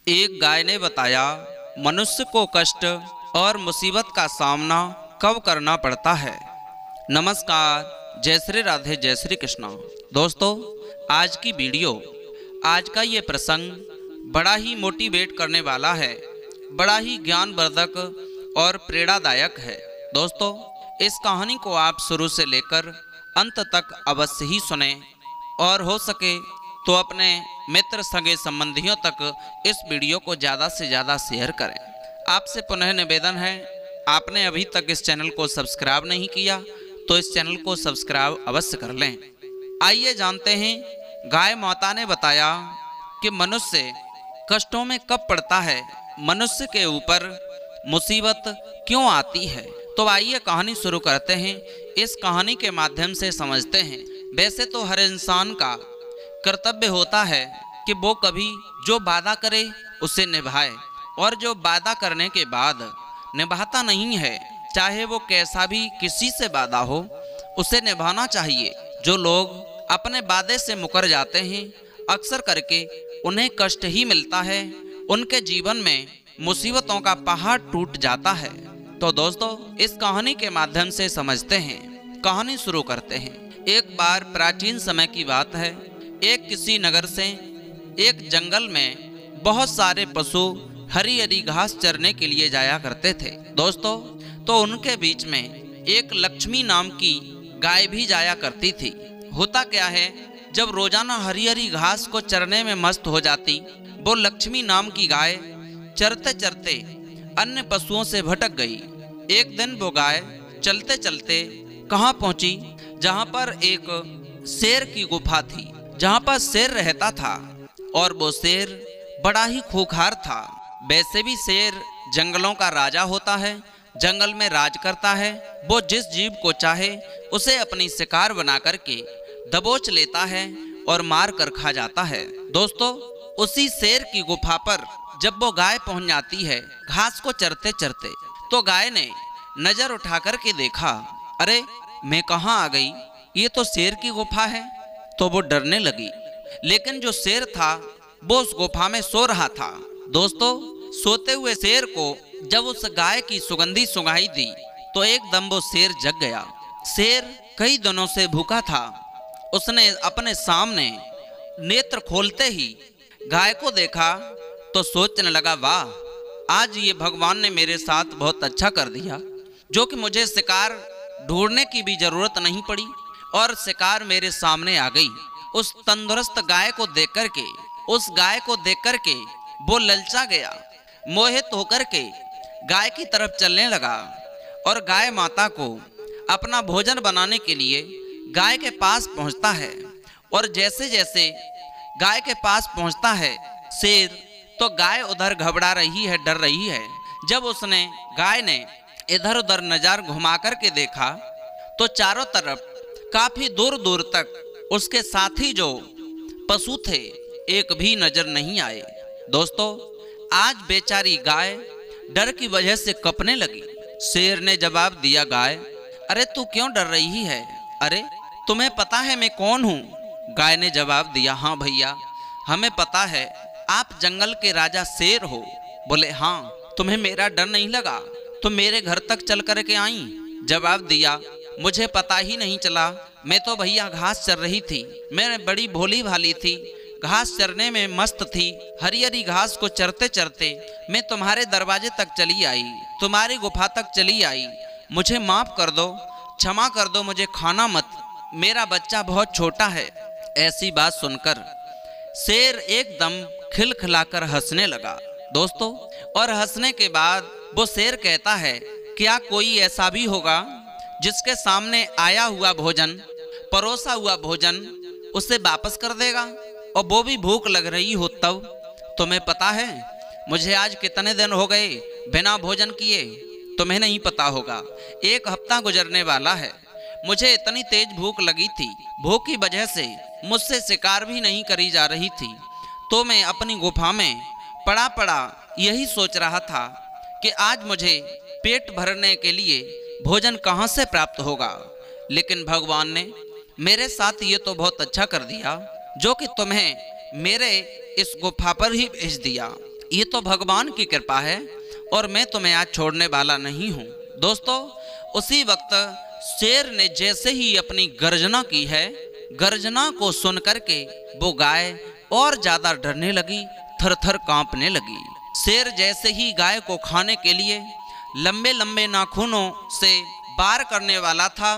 एक गाय ने बताया, मनुष्य को कष्ट और मुसीबत का सामना कब करना पड़ता है। नमस्कार, जय श्री राधे, जय श्री कृष्णा। दोस्तों, आज की वीडियो, आज का ये प्रसंग बड़ा ही मोटिवेट करने वाला है, बड़ा ही ज्ञानवर्धक और प्रेरणादायक है। दोस्तों, इस कहानी को आप शुरू से लेकर अंत तक अवश्य ही सुने और हो सके तो अपने मित्र सगे संबंधियों तक इस वीडियो को ज़्यादा से ज़्यादा शेयर करें। आपसे पुनः निवेदन है, आपने अभी तक इस चैनल को सब्सक्राइब नहीं किया तो इस चैनल को सब्सक्राइब अवश्य कर लें। आइए जानते हैं, गाय माता ने बताया कि मनुष्य कष्टों में कब पड़ता है, मनुष्य के ऊपर मुसीबत क्यों आती है। तो आइए कहानी शुरू करते हैं। इस कहानी के माध्यम से समझते हैं। वैसे तो हर इंसान का कर्तव्य होता है कि वो कभी जो वादा करे उसे निभाए, और जो वादा करने के बाद निभाता नहीं है, चाहे वो कैसा भी किसी से वादा हो, उसे निभाना चाहिए। जो लोग अपने वादे से मुकर जाते हैं, अक्सर करके उन्हें कष्ट ही मिलता है, उनके जीवन में मुसीबतों का पहाड़ टूट जाता है। तो दोस्तों, इस कहानी के माध्यम से समझते हैं। कहानी शुरू करते हैं। एक बार प्राचीन समय की बात है। एक किसी नगर से एक जंगल में बहुत सारे पशु हरी हरी घास चरने के लिए जाया करते थे। दोस्तों, तो उनके बीच में एक लक्ष्मी नाम की गाय भी जाया करती थी। होता क्या है, जब रोजाना हरी हरी घास को चरने में मस्त हो जाती वो लक्ष्मी नाम की गाय चरते चरते अन्य पशुओं से भटक गई। एक दिन वो गाय चलते चलते कहाँ पहुंची, जहां पर एक शेर की गुफा थी, जहां पर शेर रहता था, और वो शेर बड़ा ही खूंखार था। वैसे भी शेर जंगलों का राजा होता है, जंगल में राज करता है। वो जिस जीव को चाहे उसे अपनी शिकार बना करके दबोच लेता है और मार कर खा जाता है। दोस्तों, उसी शेर की गुफा पर जब वो गाय पहुंच जाती है घास को चरते चरते, तो गाय ने नजर उठा करके देखा, अरे मैं कहाँ आ गई, ये तो शेर की गुफा है। तो वो डरने लगी, लेकिन जो शेर था वो उस गुफा में सो रहा था। दोस्तों, सोते हुए शेर को जब उस गाय की सुगंधी सुंघाई दी तो एकदम वो शेर जग गया। शेर कई दिनों से भूखा था। उसने अपने सामने नेत्र खोलते ही गाय को देखा तो सोचने लगा, वाह, आज ये भगवान ने मेरे साथ बहुत अच्छा कर दिया, जो कि मुझे शिकार ढूंढने की भी जरूरत नहीं पड़ी और शिकार मेरे सामने आ गई। उस तंदुरुस्त गाय को देख करके वो ललचा गया, मोहित होकर के गाय की तरफ चलने लगा और गाय माता को अपना भोजन बनाने के लिए गाय के पास पहुंचता है। और जैसे जैसे गाय के पास पहुंचता है शेर, तो गाय उधर घबरा रही है, डर रही है। जब गाय ने इधर उधर नजर घुमा करके देखा तो चारों तरफ काफी दूर दूर तक उसके साथी जो पशु थे एक भी नजर नहीं आए। दोस्तों, आज बेचारी गाय डर की वजह से कंपने लगी। शेर ने जवाब दिया, गाय, अरे तू क्यों डर रही है, अरे तुम्हें पता है मैं कौन हूँ। गाय ने जवाब दिया, हाँ भैया, हमें पता है, आप जंगल के राजा शेर हो। बोले, हाँ, तुम्हें मेरा डर नहीं लगा, तुम मेरे घर तक चल करके आई। जवाब दिया, मुझे पता ही नहीं चला, मैं तो भैया घास चर रही थी, मैं बड़ी भोली भाली थी, घास चरने में मस्त थी। हरी हरी घास को चरते चरते मैं तुम्हारे दरवाजे तक चली आई, तुम्हारी गुफा तक चली आई। मुझे माफ कर दो, क्षमा कर दो, मुझे खाना मत, मेरा बच्चा बहुत छोटा है। ऐसी बात सुनकर शेर एकदम खिलखिलाकर हंसने लगा। दोस्तों, और हंसने के बाद वो शेर कहता है, क्या कोई ऐसा भी होगा जिसके सामने आया हुआ भोजन, परोसा हुआ भोजन उसे वापस कर देगा, और वो भी भूख लग रही हो तब। तुम्हें पता है मुझे आज कितने दिन हो गए बिना भोजन किए, तुम्हें नहीं पता होगा, 1 हफ्ता गुजरने वाला है। मुझे इतनी तेज भूख लगी थी, भूख की वजह से मुझसे शिकार भी नहीं करी जा रही थी। तो मैं अपनी गुफा में पड़ा पड़ा यही सोच रहा था कि आज मुझे पेट भरने के लिए भोजन कहाँ से प्राप्त होगा, लेकिन भगवान ने मेरे साथ ये तो बहुत अच्छा कर दिया जो कि तुम्हें मेरे इस गुफा पर ही भेज दिया। ये तो भगवान की कृपा है और मैं तुम्हें आज छोड़ने वाला नहीं हूँ। दोस्तों, उसी वक्त शेर ने जैसे ही अपनी गर्जना की है, गर्जना को सुन करके वो गाय और ज्यादा डरने लगी, थर थर कांपने लगी। शेर जैसे ही गाय को खाने के लिए लंबे लंबे नाखूनों से वार करने वाला था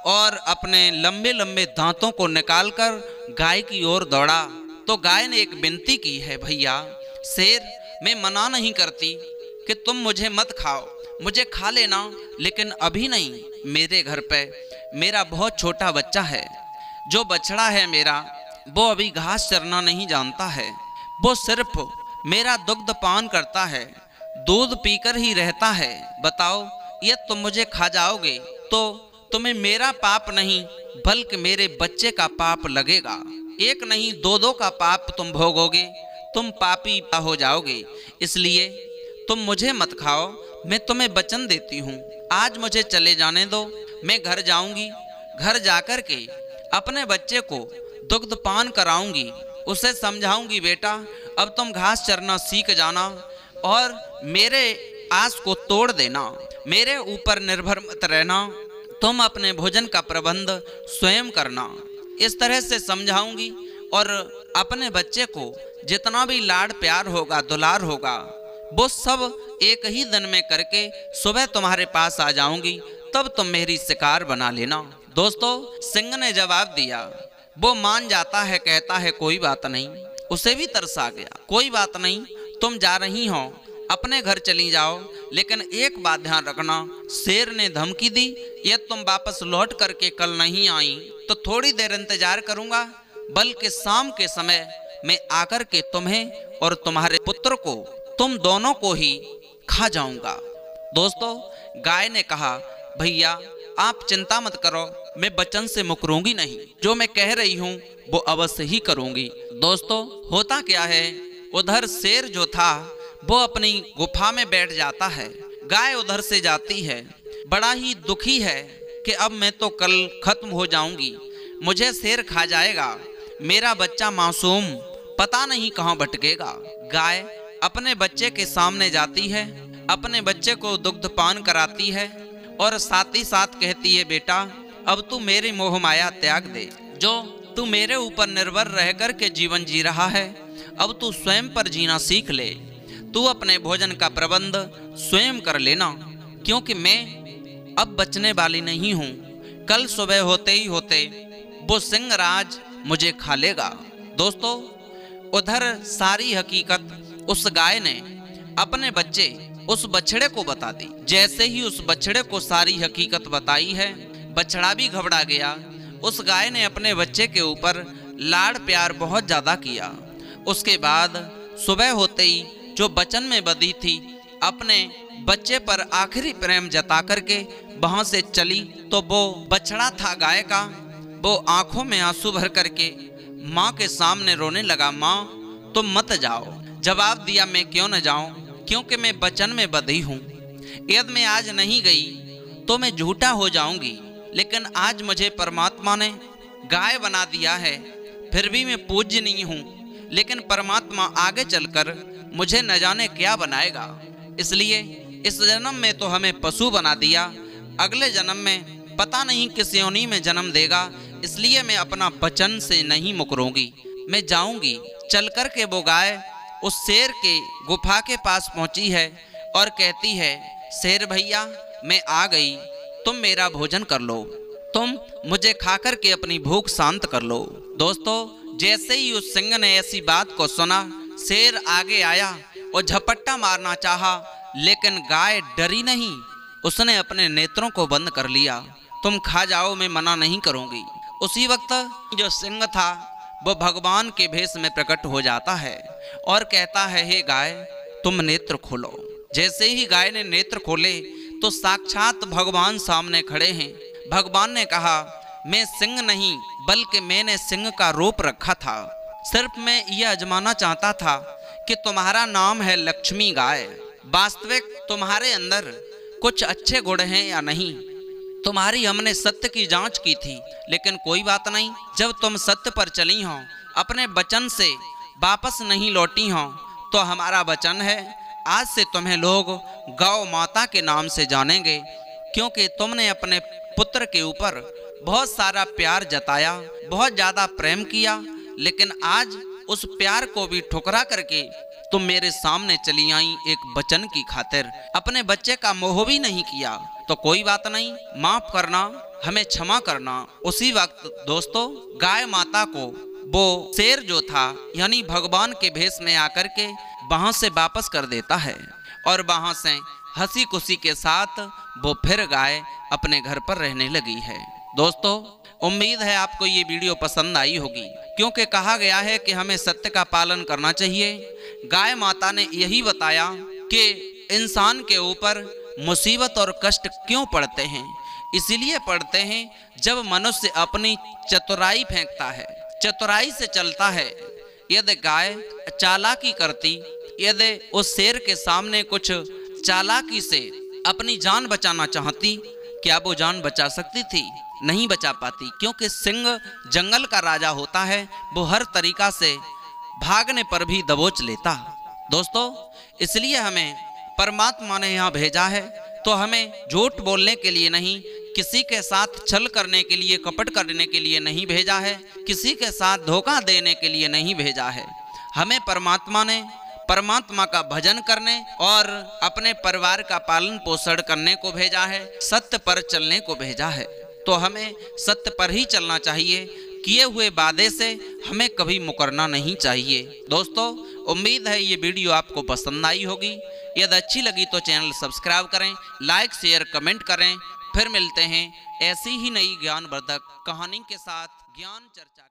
और अपने लंबे लंबे दांतों को निकालकर गाय की ओर दौड़ा, तो गाय ने एक विनती की है, भैया शेर, मैं मना नहीं करती कि तुम मुझे मत खाओ, मुझे खा लेना, लेकिन अभी नहीं। मेरे घर पे मेरा बहुत छोटा बच्चा है, जो बछड़ा है मेरा, वो अभी घास चरना नहीं जानता है, वो सिर्फ मेरा दुग्ध पान करता है, दूध पीकर ही रहता है। बताओ, ये तुम मुझे खा जाओगे तो तुम्हें मेरा पाप नहीं बल्कि मेरे बच्चे का पाप लगेगा। एक नहीं दो का पाप तुम भोगोगे, तुम पापी हो जाओगे। इसलिए तुम मुझे मत खाओ, मैं तुम्हें वचन देती हूँ, आज मुझे चले जाने दो, मैं घर जाऊंगी, घर जाकर के अपने बच्चे को दुग्ध पान कराऊंगी, उसे समझाऊंगी, बेटा अब तुम घास चरना सीख जाना और मेरे आस को तोड़ देना, मेरे ऊपर निर्भर मत रहना, तुम अपने भोजन का प्रबंध स्वयं करना। इस तरह से समझाऊंगी और अपने बच्चे को जितना भी लाड प्यार होगा, दुलार होगा, वो सब एक ही दिन में करके सुबह तुम्हारे पास आ जाऊंगी, तब तुम मेरी शिकार बना लेना। दोस्तों, सिंह ने जवाब दिया, वो मान जाता है, कहता है कोई बात नहीं। उसे भी तरस आ गया, कोई बात नहीं, तुम जा रही हो, अपने घर चली जाओ, लेकिन एक बात ध्यान रखना, शेर ने धमकी दी, यदि तुम वापस लौट करके कल नहीं आई तो थोड़ी देर इंतजार करूंगा, बल्कि शाम के समय मैं आकर के तुम्हें और तुम्हारे पुत्र को, तुम दोनों को ही खा जाऊंगा। दोस्तों, गाय ने कहा, भैया आप चिंता मत करो, मैं वचन से मुकरूंगी नहीं, जो मैं कह रही हूँ वो अवश्य ही करूंगी। दोस्तों, होता क्या है, उधर शेर जो था वो अपनी गुफा में बैठ जाता है, गाय उधर से जाती है, बड़ा ही दुखी है कि अब मैं तो कल खत्म हो जाऊंगी, मुझे शेर खा जाएगा, मेरा बच्चा मासूम पता नहीं कहाँ भटकेगा। गाय अपने बच्चे के सामने जाती है, अपने बच्चे को दुग्ध पान कराती है और साथ ही साथ कहती है, बेटा अब तू मेरी मोह माया त्याग दे, जो तू मेरे ऊपर निर्भर रह कर के जीवन जी रहा है, अब तू स्वयं पर जीना सीख ले, तू अपने भोजन का प्रबंध स्वयं कर लेना, क्योंकि मैं अब बचने वाली नहीं हूँ, कल सुबह होते ही होते वो सिंह राज मुझे खा लेगा। दोस्तों, उधर सारी हकीकत उस गाय ने अपने बच्चे उस बछड़े को बता दी। जैसे ही उस बछड़े को सारी हकीकत बताई है, बछड़ा भी घबरा गया। उस गाय ने अपने बच्चे के ऊपर लाड़ प्यार बहुत ज्यादा किया। उसके बाद सुबह होते ही जो वचन में बंधी थी, अपने बच्चे पर आखिरी प्रेम जता करके वहां से चली, तो वो बछड़ा था गाय का, वो आंखों में आंसू भर करके माँ के सामने रोने लगा, माँ तुम मत जाओ। जवाब दिया, मैं क्यों न जाऊं, क्योंकि मैं वचन में बंधी हूँ, यदि मैं आज नहीं गई तो मैं झूठा हो जाऊंगी, लेकिन आज मुझे परमात्मा ने गाय बना दिया है, फिर भी मैं पूज्य नहीं हूँ, लेकिन परमात्मा आगे चलकर मुझे न जाने क्या बनाएगा, इसलिए इस जन्म में तो हमें पशु बना दिया, अगले जन्म में पता नहीं किस योनि में जन्म देगा, इसलिए मैं अपना वचन से नहीं मुकरूंगी, मैं जाऊंगी। चल कर के वो गाय उस शेर के गुफा के पास पहुंची है और कहती है, शेर भैया मैं आ गई, तुम मेरा भोजन कर लो, तुम मुझे खाकर के अपनी भूख शांत कर लो। दोस्तों, जैसे ही उस सिंह ने ऐसी बात को सुना, शेर आगे आया और झपट्टा मारना चाहा, लेकिन गाय डरी नहीं, उसने अपने नेत्रों को बंद कर लिया। तुम खा जाओ, मैं मना नहीं करूंगी। उसी वक्त जो सिंह था वो भगवान के भेष में प्रकट हो जाता है और कहता है, हे गाय तुम नेत्र खोलो। जैसे ही गाय ने नेत्र खोले तो साक्षात भगवान सामने खड़े हैं। भगवान ने कहा, मैं सिंह नहीं बल्कि मैंने सिंह का रूप रखा था, सिर्फ मैं यह आजमाना चाहता था कि तुम्हारा नाम है लक्ष्मी गाय, वास्तविक तुम्हारे अंदर कुछ अच्छे गुण हैं या नहीं। तुम्हारी हमने सत्य की जांच की थी, लेकिन कोई बात नहीं, जब तुम सत्य पर चली हो, अपने वचन से वापस नहीं लौटी हो, तो हमारा वचन है, आज से तुम्हें लोग गौ माता के नाम से जानेंगे, क्योंकि तुमने अपने पुत्र के ऊपर बहुत सारा प्यार जताया, बहुत ज़्यादा प्रेम किया, लेकिन आज उस प्यार को भी ठुकरा करके तुम मेरे सामने चली आई एक वचन की खातिर। अपने बच्चे का मोह भी नहीं किया। तो कोई बात नहीं, माफ करना, हमें क्षमा करना। उसी वक्त दोस्तों गाय माता को वो शेर जो था यानी भगवान के भेष में आकर के वहां से वापस कर देता है और वहां से हंसी खुशी के साथ वो फिर गाय अपने घर पर रहने लगी है। दोस्तों उम्मीद है आपको ये वीडियो पसंद आई होगी, क्योंकि कहा गया है कि हमें सत्य का पालन करना चाहिए। गाय माता ने यही बताया कि इंसान के ऊपर मुसीबत और कष्ट क्यों पड़ते हैं। इसीलिए पड़ते हैं जब मनुष्य अपनी चतुराई फेंकता है, चतुराई से चलता है। यदि गाय चालाकी करती, यदि उस शेर के सामने कुछ चालाकी से अपनी जान बचाना चाहती, क्या वो जान बचा सकती थी? नहीं बचा पाती, क्योंकि सिंह जंगल का राजा होता है, वो हर तरीका से भागने पर भी दबोच लेता। दोस्तों इसलिए हमें परमात्मा ने यहाँ भेजा है, तो हमें झूठ बोलने के लिए नहीं, किसी के साथ छल करने के लिए, कपट करने के लिए नहीं भेजा है, किसी के साथ धोखा देने के लिए नहीं भेजा है। हमें परमात्मा ने परमात्मा का भजन करने और अपने परिवार का पालन पोषण करने को भेजा है, सत्य पर चलने को भेजा है। तो हमें सत्य पर ही चलना चाहिए, किए हुए वादे से हमें कभी मुकरना नहीं चाहिए। दोस्तों उम्मीद है ये वीडियो आपको पसंद आई होगी। यदि अच्छी लगी तो चैनल सब्सक्राइब करें, लाइक शेयर कमेंट करें। फिर मिलते हैं ऐसी ही नई ज्ञानवर्धक कहानी के साथ। ज्ञान चर्चा।